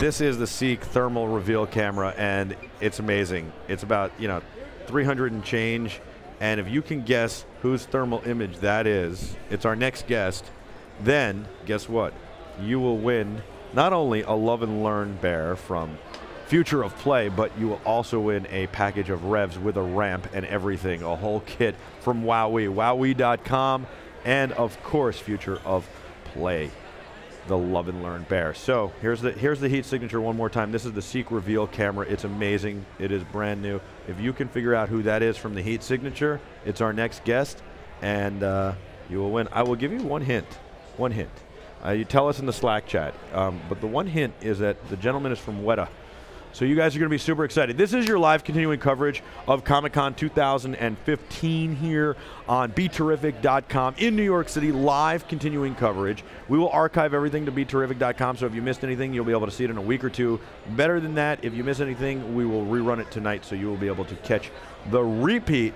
this is the Seek thermal reveal camera, and it's amazing. It's about 300 and change, and if you can guess whose thermal image that is, it's our next guest. Then guess what? You will win not only a Love and Learn bear from Future of Play, but you will also win a package of revs with a ramp and everything, a whole kit from Wowie, wowie.com, and of course Future of Play, the Love and Learn bear. So here's the heat signature one more time. This is the Seek reveal camera. It's amazing. It is brand new. If you can figure out who that is from the heat signature, it's our next guest, and you will win. I will give you one hint. One hint. You tell us in the Slack chat, but the one hint is that the gentleman is from Weta. So you guys are going to be super excited. This is your live continuing coverage of Comic-Con 2015 here on BeTerrific.com in New York City, live continuing coverage. We will archive everything to BeTerrific.com, so if you missed anything, you'll be able to see it in a week or two. Better than that, if you miss anything, we will rerun it tonight, so you will be able to catch the repeat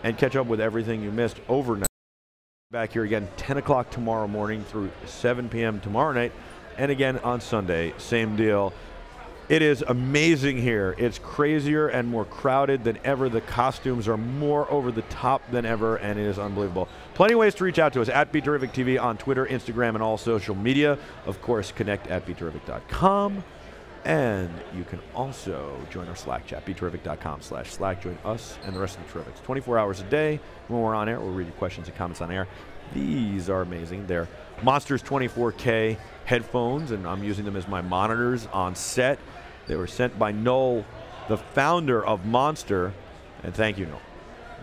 and catch up with everything you missed overnight. Back here again, 10 o'clock tomorrow morning through 7 p.m. tomorrow night, and again on Sunday, same deal. It is amazing here. It's crazier and more crowded than ever. The costumes are more over the top than ever, and it is unbelievable. Plenty of ways to reach out to us at BeTerrific TV on Twitter, Instagram, and all social media. Of course, connect at BeTerrific.com. And you can also join our Slack chat, BeTerrific.com/Slack. Join us and the rest of the Terrifics. 24 hours a day. When we're on air, we'll read your questions and comments on air. These are amazing. They're Monsters 24K headphones, and I'm using them as my monitors on set. They were sent by Noel, the founder of Monster, and thank you, Noel.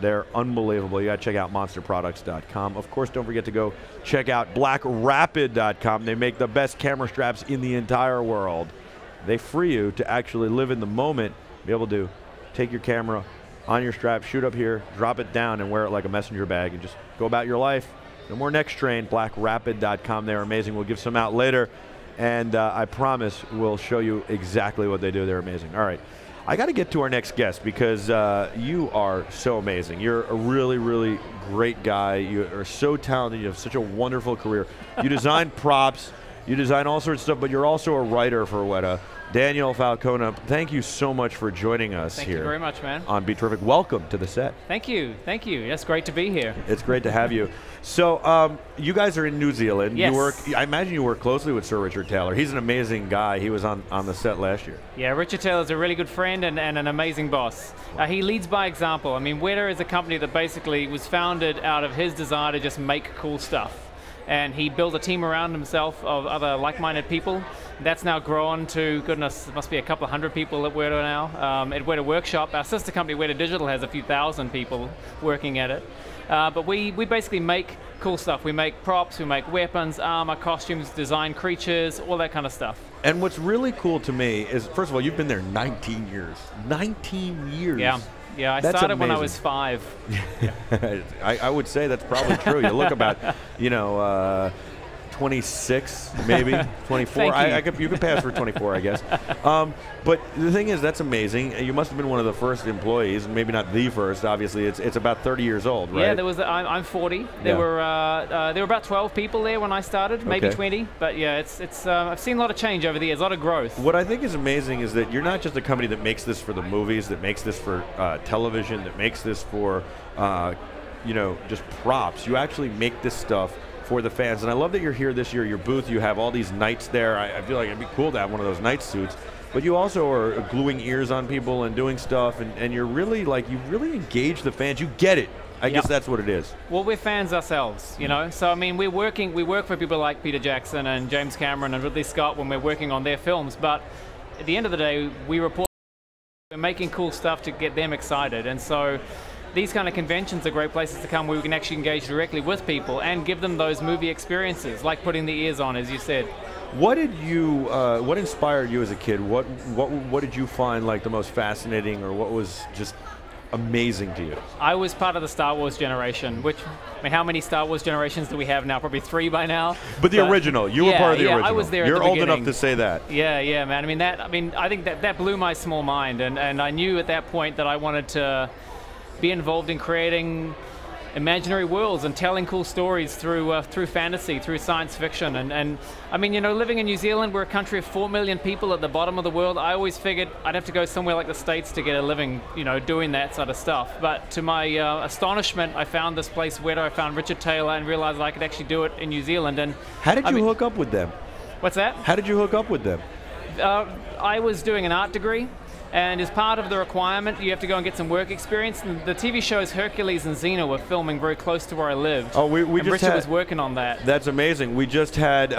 They're unbelievable. You got to check out monsterproducts.com. Of course, don't forget to go check out blackrapid.com. They make the best camera straps in the entire world. They free you to actually live in the moment, be able to take your camera on your strap, shoot up here, drop it down, and wear it like a messenger bag, and just go about your life. No more next train, blackrapid.com. They're amazing. We'll give some out later, and I promise we'll show you exactly what they do. They're amazing. All right, I got to get to our next guest because you are so amazing. You're a really, really great guy. You are so talented. You have such a wonderful career. You design props. You design all sorts of stuff, but you're also a writer for Weta. Daniel Falconer, thank you so much for joining us here. Thank you very much, man. On BeTerrific. Welcome to the set. Thank you. Thank you. It's great to be here. It's great to have you. So you guys are in New Zealand. Yes. You work, I imagine you work closely with Sir Richard Taylor. He's an amazing guy. He was on the set last year. Yeah, Richard Taylor's a really good friend and an amazing boss. He leads by example. I mean, Weta is a company that basically was founded out of his desire to just make cool stuff. And he built a team around himself of other like-minded people. That's now grown to, goodness, it must be a couple of hundred people at Weta now. At Weta Workshop, our sister company, Weta Digital, has a few thousand people working at it. But we basically make cool stuff. We make props, we make weapons, armor, costumes, design creatures, all that kind of stuff. And what's really cool to me is, first of all, you've been there 19 years. 19 years. Yeah. Yeah, I That's started amazing. when I was 5. I would say that's probably true. You look about, 26, maybe 24. You could pass for 24, I guess. But the thing is, that's amazing. You must have been one of the first employees, maybe not the first. Obviously, it's about 30 years old, right? Yeah, there was. I'm 40. There were about 12 people there when I started, maybe 20. But yeah, I've seen a lot of change over the years, a lot of growth. What I think is amazing is that you're not just a company that makes this for the movies, that makes this for television, that makes this for just props. You actually make this stuff for the fans, and I love that you're here this year. Your booth, you have all these knights there. I feel like it'd be cool to have one of those knight suits, but you also are gluing ears on people and doing stuff, and you're really you really engage the fans. You get it. I guess that's what it is. Well, we're fans ourselves, So I mean, we work for people like Peter Jackson and James Cameron and Ridley Scott when we're working on their films. But at the end of the day, we're making cool stuff to get them excited, and so these kind of conventions are great places to come where we can actually engage directly with people and give them those movie experiences, like putting the ears on, as you said. What inspired you as a kid? What did you find like the most fascinating, or what was just amazing to you? I was part of the Star Wars generation, which, I mean, how many Star Wars generations do we have now? Probably 3 by now. But the original, you were part of the original. I was there. You're at the old beginning. enough to say that. Yeah, man. I think that blew my small mind, and I knew at that point that I wanted to be involved in creating imaginary worlds and telling cool stories through through fantasy, through science fiction. And I mean, you know, living in New Zealand, we're a country of 4 million people at the bottom of the world. I always figured I'd have to go somewhere like the States to get a living, you know, doing that sort of stuff. But to my astonishment, I found this place Weta, I found Richard Taylor, and realized I could actually do it in New Zealand. And how did you hook up with them? What's that? How did you hook up with them? I was doing an art degree. And as part of the requirement, you have to go and get some work experience. And the TV shows Hercules and Xena were filming very close to where I lived. Oh, we and just Richard was working on that. That's amazing. We just had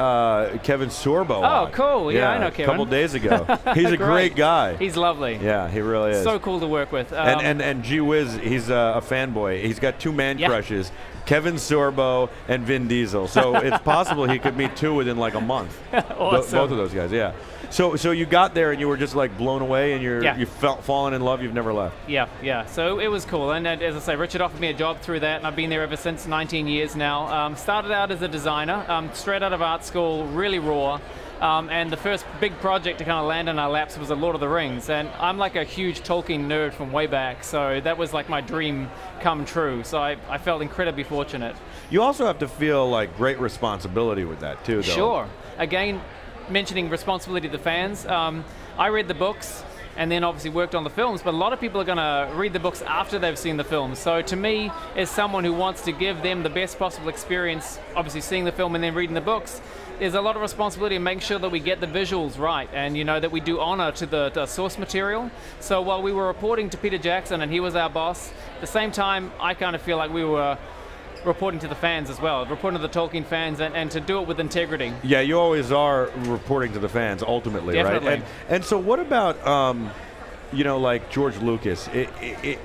Kevin Sorbo on. Oh, cool. Yeah, I know Kevin. A couple days ago. He's a great guy. He's lovely. Yeah, he really is. So cool to work with. And gee whiz, he's a fanboy. He's got two man crushes. Kevin Sorbo and Vin Diesel. So it's possible he could meet two within like a month. Awesome. Both of those guys, yeah. So you got there and you were just like blown away and you felt fallen in love. You've never left. Yeah. So it was cool. And as I say, Richard offered me a job through that, and I've been there ever since, 19 years now. Started out as a designer, straight out of art school, really raw. And the first big project to kind of land in our laps was The Lord of the Rings. And I'm like a huge Tolkien nerd from way back, so that was like my dream come true. So I felt incredibly fortunate. You also have to feel like great responsibility with that too, though. Sure. Again, mentioning responsibility to the fans, I read the books and then obviously worked on the films, but a lot of people are going to read the books after they've seen the films. So to me, as someone who wants to give them the best possible experience, obviously seeing the film and then reading the books, there's a lot of responsibility in making sure that we get the visuals right, and you know that we do honor to the source material. So while we were reporting to Peter Jackson and he was our boss, at the same time I kind of feel like we were reporting to the fans as well, reporting to the Tolkien fans, and to do it with integrity. Yeah, you always are reporting to the fans ultimately. Definitely. Right? And so what about you know, like George Lucas,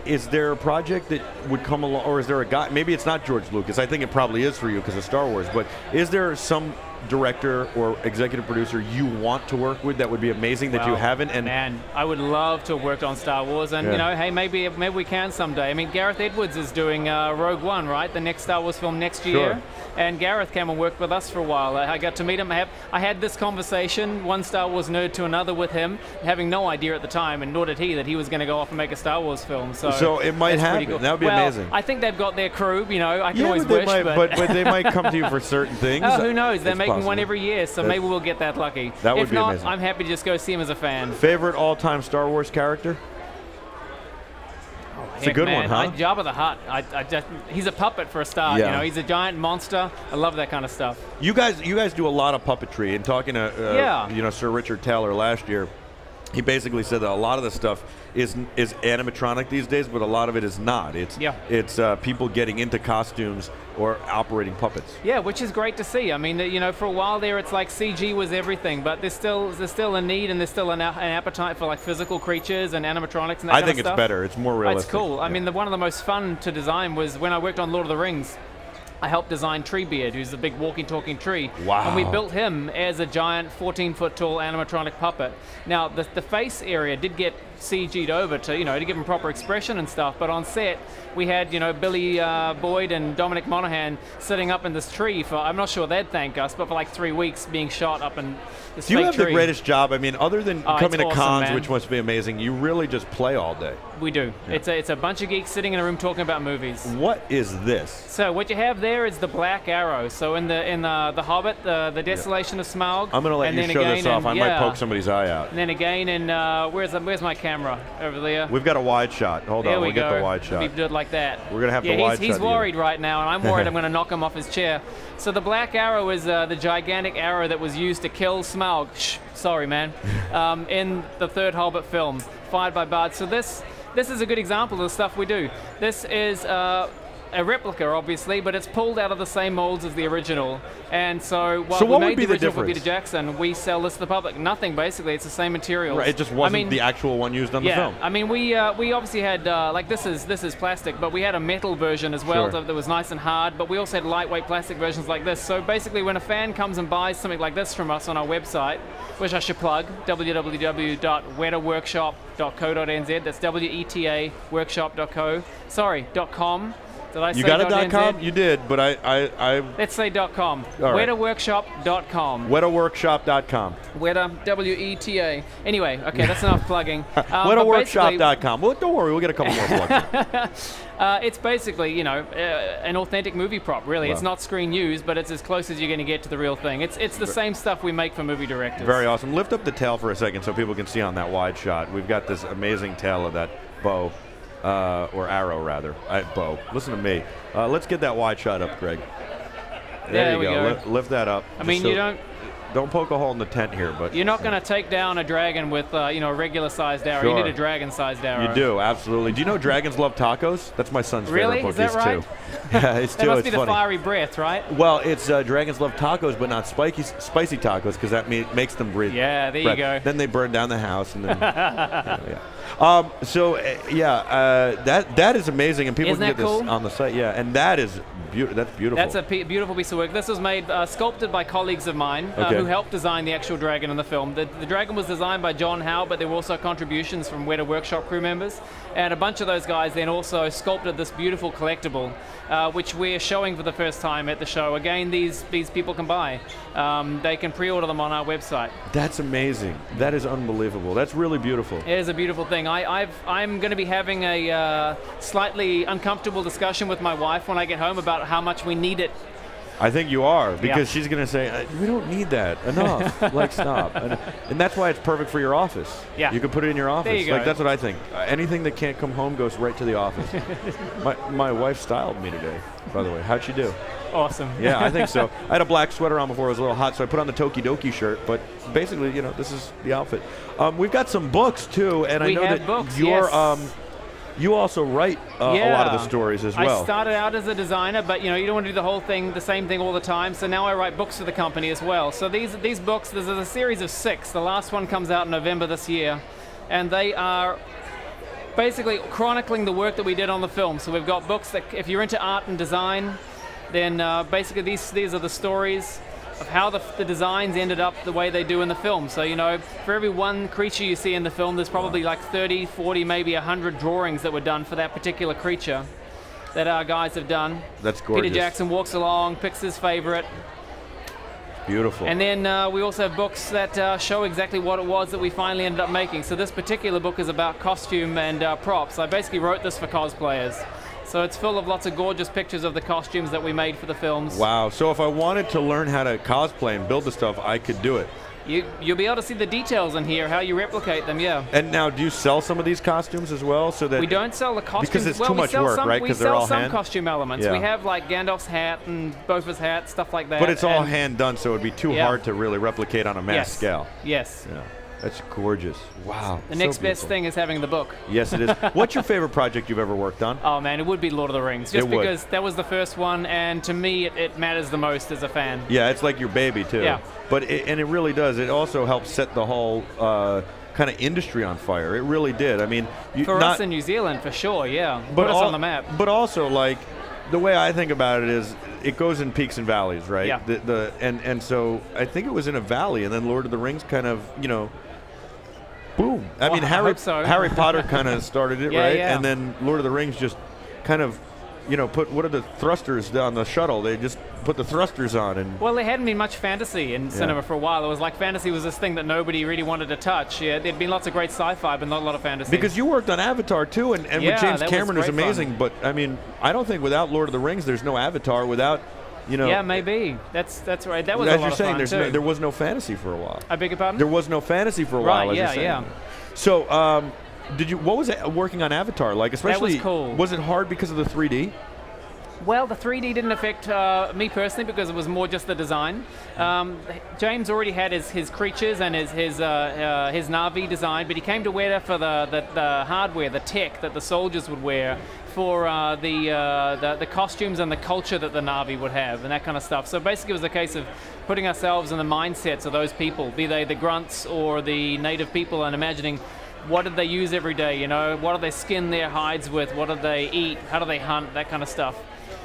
is there a project that would come along, or is there a guy, maybe it's not George Lucas, I think it probably is for you because of Star Wars, but is there some director or executive producer you want to work with that would be amazing that you haven't? And man, I would love to have worked on Star Wars, and you know, hey, maybe we can someday. I mean, Gareth Edwards is doing Rogue One, right? The next Star Wars film next year. Sure. And Gareth came and worked with us for a while. I got to meet him. I had this conversation, one Star Wars nerd to another, with him, having no idea at the time, and nor did he, that he was going to go off and make a Star Wars film. So it might happen. Cool. That would be amazing. I think they've got their crew. You know, I can always but wish, but they might come to you for certain things. Oh, who knows? They're making one every year, so maybe we'll get that lucky. That would be amazing. If not, I'm happy to just go see him as a fan. Favorite all-time Star Wars character? It's a good one, huh? Jabba the Hutt. He's a puppet for a start. You know, he's a giant monster. I love that kind of stuff. You guys do a lot of puppetry. And talking to you know, Sir Richard Taylor last year, he basically said that a lot of the stuff is animatronic these days, but a lot of it is not. It's people getting into costumes or operating puppets. Yeah, which is great to see. I mean, you know, for a while there, it's like CG was everything, but there's still a need, and there's still an appetite for like physical creatures and animatronics and that kind of stuff. I think it's better. It's more realistic. It's cool. I mean, one of the most fun to design was when I worked on Lord of the Rings. I helped design Treebeard, who's a big walking, talking tree. Wow. And we built him as a giant 14-foot-tall animatronic puppet. Now, the face area did get CG'd over to, you know, to give him proper expression and stuff, but on set, we had, you know, Billy Boyd and Dominic Monaghan sitting up in this tree for, I'm not sure they'd thank us, but for like 3 weeks being shot up in this fake tree. Do you have the greatest job? I mean, other than coming to cons, man, which must be amazing, you really just play all day. We do. Yeah. It's a bunch of geeks sitting in a room talking about movies. What is this? So what you have there is the Black Arrow. So in the Hobbit, the Desolation of Smaug. I'm going to let you show this off. I might poke somebody's eye out. And then again in where's my camera over there? We've got a wide shot. Hold on, we'll get the wide shot. We do it like that. We're going to have the wide shot. He's worried right now, and I'm worried I'm going to knock him off his chair. So the Black Arrow is the gigantic arrow that was used to kill Smaug. Sorry, man. In the third Hobbit film, fired by Bard. So this is a good example of the stuff we do. This is a replica, obviously, but it's pulled out of the same molds as the original. And so while we made the original for Peter Jackson, we sell this to the public. Nothing, basically. It's the same materials. Right, it just wasn't the actual one used on the film. I mean, we obviously had, like this is plastic, but we had a metal version as well that was nice and hard, but we also had lightweight plastic versions like this. So basically, when a fan comes and buys something like this from us on our website, which I should plug, www.wetaworkshop.co.nz, that's WETA workshop.com. Did I say You got a .com? .nz? You did, but I Let's say .com. All right. WetaWorkshop.com. WetaWorkshop.com. Weta, W-E-T-A. Anyway, okay, that's enough plugging. WetaWorkshop.com. Well, don't worry, we'll get a couple more plugs. It's basically, you know, an authentic movie prop, really. Wow. It's not screen used, but it's as close as you're going to get to the real thing. It's the same stuff we make for movie directors. Very awesome. Lift up the tail for a second so people can see on that wide shot. We've got this amazing tail of that bow, or arrow, rather. Bow. Listen to me. Let's get that wide shot up, Greg. There you go. Lift that up. I mean, you don't poke a hole in the tent here, but you're not going to take down a dragon with you know, a regular-sized arrow. Sure. You need a dragon-sized arrow. You do, absolutely. Do you know dragons love tacos? That's my son's really? favorite book. Is that right? Too. Yeah, it's that too. must It's be the funny. fiery breath, right? Well, it's dragons love tacos, but not spicy tacos, because that makes them breathe. Yeah, there you go. Then they burn down the house, and then yeah. That is amazing, and people Isn't can get that cool? this on the site. Yeah, and that's beautiful. That's a beautiful piece of work. This was made, sculpted by colleagues of mine who helped design the actual dragon in the film. The dragon was designed by John Howe, but there were also contributions from Weta Workshop crew members. And a bunch of those guys then also sculpted this beautiful collectible, which we're showing for the first time at the show. Again, these people can buy. They can pre-order them on our website. That's amazing. That is unbelievable. That's really beautiful. It is a beautiful thing. I'm going to be having a slightly uncomfortable discussion with my wife when I get home about how much we need it. I think you are, because she's going to say, we don't need that enough. Like, stop. And that's why it's perfect for your office. Yeah. You can put it in your office. There you go. Like, that's what I think. Anything that can't come home goes right to the office. My wife styled me today, by the way. How'd she do? Awesome. Yeah, I think so. I had a black sweater on before it was a little hot, so I put on the Tokidoki shirt. But basically, you know, this is the outfit. We've got some books, too. And I know that books, you're... yes. You also write a lot of the stories as well. I started out as a designer, but you know, you don't want to do the whole thing, the same thing all the time. So now I write books for the company as well. So these books, there's a series of 6. The last one comes out in November this year, and they are basically chronicling the work that we did on the film. So we've got books that, if you're into art and design, then basically these are the stories of how the designs ended up the way they do in the film. So, you know, for every one creature you see in the film, there's probably like 30, 40, maybe 100 drawings that were done for that particular creature that our guys have done. That's gorgeous. Peter Jackson walks along, picks his favorite. Beautiful. And then we also have books that show exactly what it was that we finally ended up making. So this particular book is about costume and props. I basically wrote this for cosplayers. So it's full of lots of gorgeous pictures of the costumes that we made for the films. Wow. So if I wanted to learn how to cosplay and build the stuff, I could do it. You'll be able to see the details in here, how you replicate them, yeah. And now, do you sell some of these costumes as well? So that we don't sell the costumes. Because it's too much work, right? Because they're all hand? We sell some costume elements. Yeah. We have like Gandalf's hat and Bofa's hat, stuff like that. But it's all hand done, so it'd be too hard to really replicate on a mass scale. Yes. Yeah. That's gorgeous. Wow. The next best thing is having the book. Yes, it is. What's your favorite project you've ever worked on? Oh, man, it would be Lord of the Rings. Just because that was the first one, and to me, it matters the most as a fan. Yeah, it's like your baby, too. Yeah. But it really does. It also helps set the whole kind of industry on fire. It really did. I mean, for us in New Zealand, for sure, yeah. But put us on the map. But also, like, the way I think about it is, it goes in peaks and valleys, right? Yeah. And so I think it was in a valley, and then Lord of the Rings kind of, you know, boom. I mean, Harry Potter kind of started it, right? Yeah. And then Lord of the Rings just kind of, you know, what are the thrusters on the shuttle? They just put the thrusters on. And well, there hadn't been much fantasy in cinema for a while. It was like fantasy was this thing that nobody really wanted to touch. Yeah, there'd been lots of great sci-fi, but not a lot of fantasy. Because you worked on Avatar, too, and with James Cameron is amazing. Fun. But, I mean, I don't think without Lord of the Rings, there's no Avatar without... You know, yeah, maybe. That's right. That was a lot of fun, too. There was no fantasy for a while. I beg your pardon? There was no fantasy for a while, as you're saying. Yeah. So, what was it working on Avatar like? Especially, that was cool. Was it hard because of the 3D? Well, the 3D didn't affect me personally because it was more just the design. James already had his creatures and his Na'vi design, but he came to Weta for the hardware, the tech that the soldiers would wear, for the costumes and the culture that the Na'vi would have and that kind of stuff. So basically it was a case of putting ourselves in the mindsets of those people, be they the grunts or the native people, and imagining what did they use every day, you know, what do they skin their hides with, what do they eat, how do they hunt, that kind of stuff.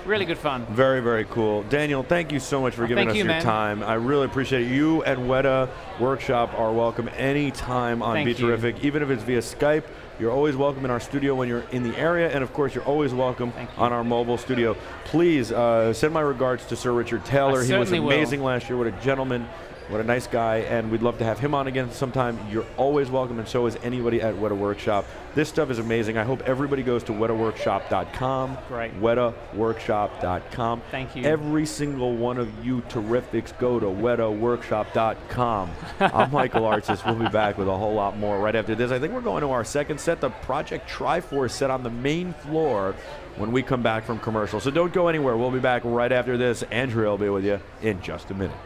Really good fun. Very, very cool. Daniel, thank you so much for giving us your time. I really appreciate it. You and Weta Workshop are welcome anytime on BeTerrific, even if it's via Skype. You're always welcome in our studio when you're in the area, and of course you're always welcome on our mobile studio. Please send my regards to Sir Richard Taylor. He was amazing last year. What a gentleman. What a nice guy, and we'd love to have him on again sometime. You're always welcome, and so is anybody at Weta Workshop. This stuff is amazing. I hope everybody goes to wetaworkshop.com. Right. wetaworkshop.com. Thank you. Every single one of you terrifics go to wetaworkshop.com. I'm Michael Artsis. We'll be back with a whole lot more right after this. I think we're going to our second set, the Project Triforce set on the main floor when we come back from commercial. So don't go anywhere. We'll be back right after this. Andrea will be with you in just a minute.